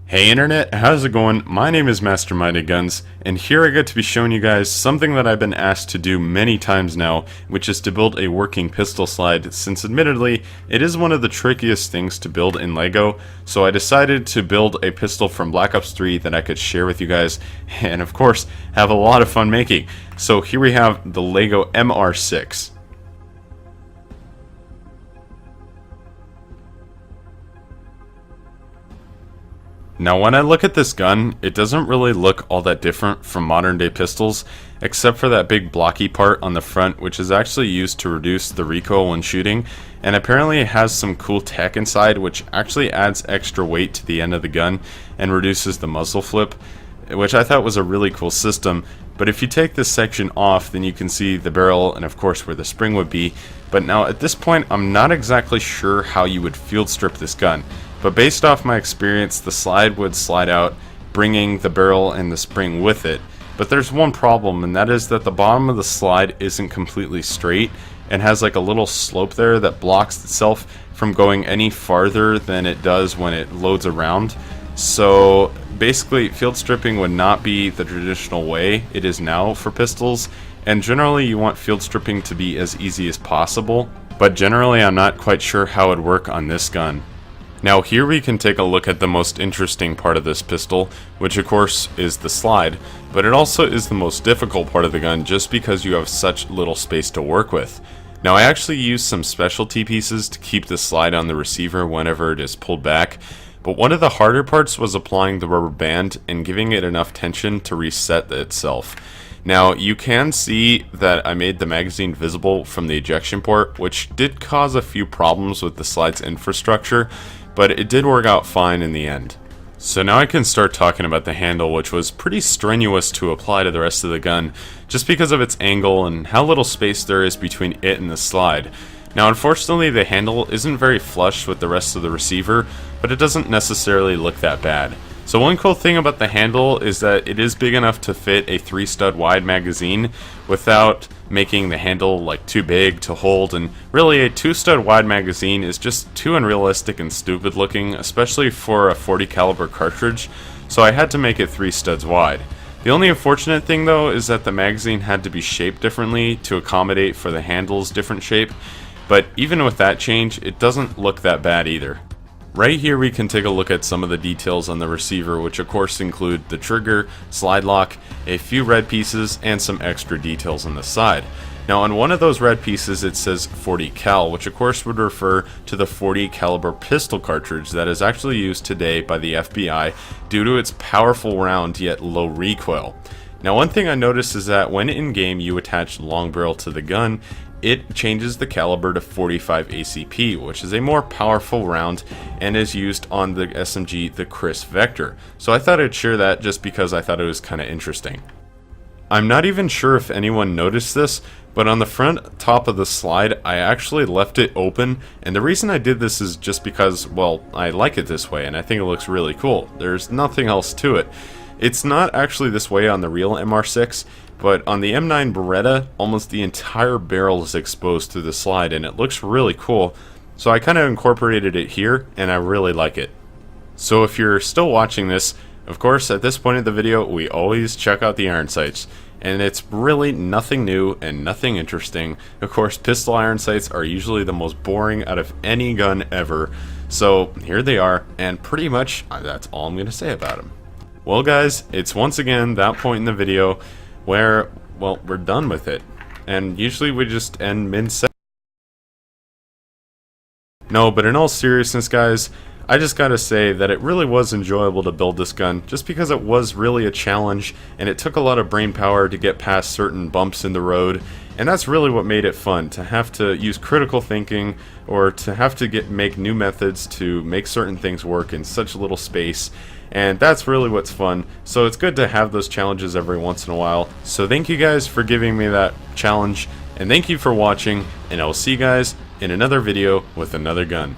Hey internet, how's it going? My name is Masterminded Guns, and here I get to be showing you guys something that I've been asked to do many times now, which is to build a working pistol slide, since admittedly, it is one of the trickiest things to build in LEGO, so I decided to build a pistol from Black Ops 3 that I could share with you guys, and of course, have a lot of fun making. So here we have the LEGO MR6. Now when I look at this gun, it doesn't really look all that different from modern day pistols, except for that big blocky part on the front, which is actually used to reduce the recoil when shooting, and apparently it has some cool tech inside which actually adds extra weight to the end of the gun and reduces the muzzle flip, which I thought was a really cool system. But if you take this section off, then you can see the barrel and of course where the spring would be. But now at this point, I'm not exactly sure how you would field strip this gun. But based off my experience, the slide would slide out, bringing the barrel and the spring with it. But there's one problem, and that is that the bottom of the slide isn't completely straight and has like a little slope there that blocks itself from going any farther than it does when it loads around. So basically, field stripping would not be the traditional way it is now for pistols, and generally you want field stripping to be as easy as possible, but generally I'm not quite sure how it would work on this gun. Now here we can take a look at the most interesting part of this pistol, which of course is the slide, but it also is the most difficult part of the gun just because you have such little space to work with. Now I actually used some specialty pieces to keep the slide on the receiver whenever it is pulled back, but one of the harder parts was applying the rubber band and giving it enough tension to reset itself. Now you can see that I made the magazine visible from the ejection port, which did cause a few problems with the slide's infrastructure, but it did work out fine in the end. So now I can start talking about the handle, which was pretty strenuous to apply to the rest of the gun, just because of its angle and how little space there is between it and the slide. Now unfortunately the handle isn't very flush with the rest of the receiver, but it doesn't necessarily look that bad. So one cool thing about the handle is that it is big enough to fit a 3-stud wide magazine without making the handle like too big to hold, and really a 2-stud wide magazine is just too unrealistic and stupid looking, especially for a 40 caliber cartridge, so I had to make it 3 studs wide. The only unfortunate thing though is that the magazine had to be shaped differently to accommodate for the handle's different shape, but even with that change, it doesn't look that bad either. Right here we can take a look at some of the details on the receiver, which of course include the trigger, slide lock, a few red pieces, and some extra details on the side. Now on one of those red pieces it says 40 cal, which of course would refer to the 40 caliber pistol cartridge that is actually used today by the FBI due to its powerful round yet low recoil. Now one thing I noticed is that when in game you attach long barrel to the gun, it changes the caliber to 45 ACP, which is a more powerful round and is used on the SMG, the Chris Vector. So I thought I'd share that just because I thought it was kind of interesting. I'm not even sure if anyone noticed this, but on the front top of the slide, I actually left it open, and the reason I did this is just because, well, I like it this way and I think it looks really cool. There's nothing else to it. It's not actually this way on the real MR6, but on the M9 Beretta, almost the entire barrel is exposed through the slide and it looks really cool, so I kind of incorporated it here and I really like it. So if you're still watching this, of course at this point of the video we always check out the iron sights, and it's really nothing new and nothing interesting. Of course pistol iron sights are usually the most boring out of any gun ever, so here they are, and pretty much that's all I'm going to say about them. Well guys, it's once again that point in the video where, well, we're done with it. And usually we just end mid-set. No, but in all seriousness guys, I just gotta say that it really was enjoyable to build this gun, just because it was really a challenge, and it took a lot of brain power to get past certain bumps in the road, and that's really what made it fun, to have to use critical thinking, or to have to make new methods to make certain things work in such little space. And that's really what's fun, so it's good to have those challenges every once in a while. So thank you guys for giving me that challenge, and thank you for watching, and I will see you guys in another video with another gun.